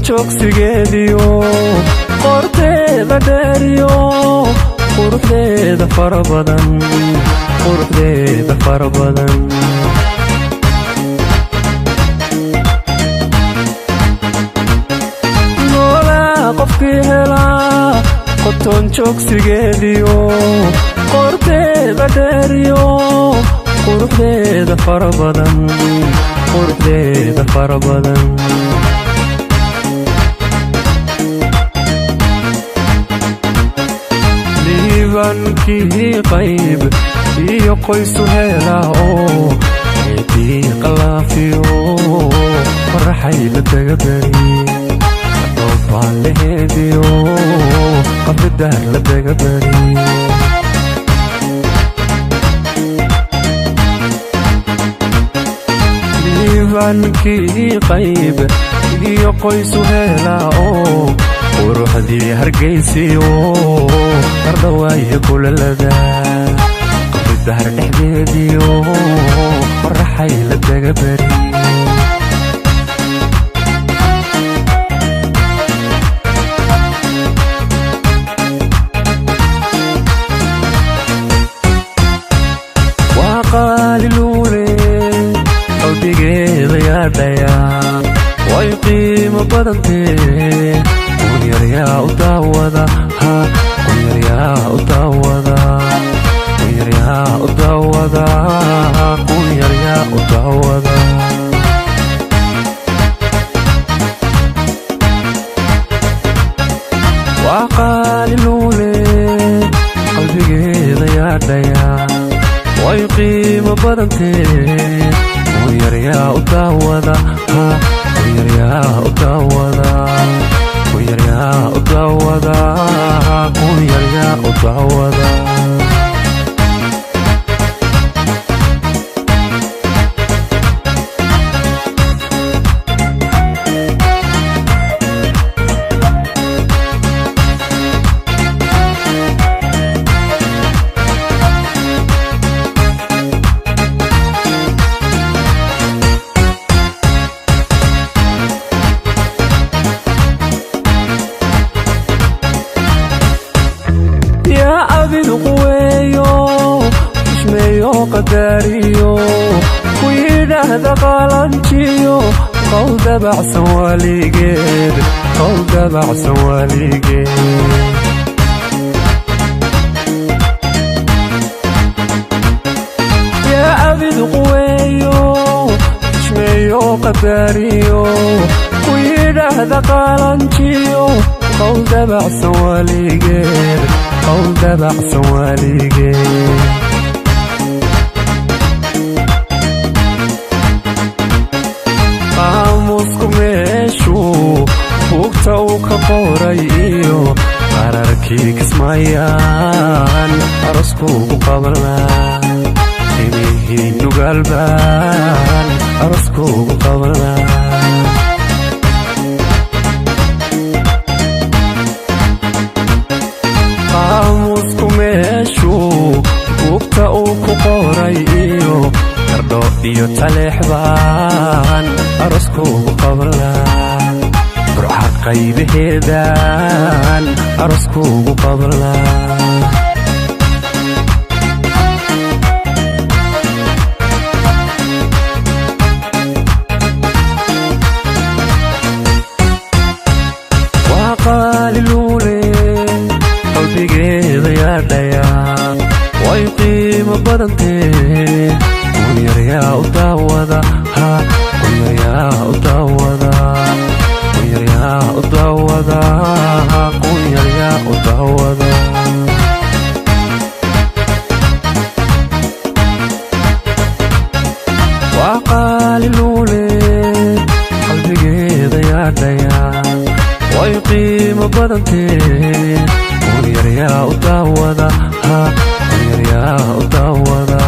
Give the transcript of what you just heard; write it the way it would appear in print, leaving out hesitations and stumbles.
joogsigeediyo qorteeda dheeriyo quruxdeeda fara badan noolaa qofkii helaa qoton joogsigeediyo qorteeda dheeriyo quruxdeeda fara badan liibankii qayb iyo qoysu helaa oo eedii qalaafiyo faraxay la taga beri dhoobaan laheediyo qabridaar la taga beri liibankii qayb iyo qoysu helaa oo quruxdii hargaysiyo qardhawaayo kulalada qabridaar dhexdeediyo faraxay la taga beri waa qaaliluule qalbigeeda yaadhaya way qiimo badantee kunyaryaa u daawada kunyaryaa u daawada waa qaaliluule qalbigeeda yaadhaya way qiimo badantee kunyaryaa u daawada qadariyo ku yidhaahda qalanjiyo qowl dabacsan waligeed yaa abid quweeyo ishmeeyo qadariyo ku yidhaahda qalanjiyo qowl dabacsan waligeed qaamusku meeshuu buugta uu ka qoray iyo qararkii kismaayaan aroskuugu qabanlaa imihii nugaalbaan aroskuugu qabanlaa qaamusku meeshuu buugta uu ku qoray iyo qardho iyo taleexbaan aroskuugu qabanlaa burca qaybaheedaan aroskuugu qabanlaa waa qaaliluule qalbigeeda yaadhaya way qiimo badantee kunyaryaa u daawada waa qaaliluule qalbigeeda yaadhaya way qiimo badantee kunyaryaa u daawada kunyaryaa u daawada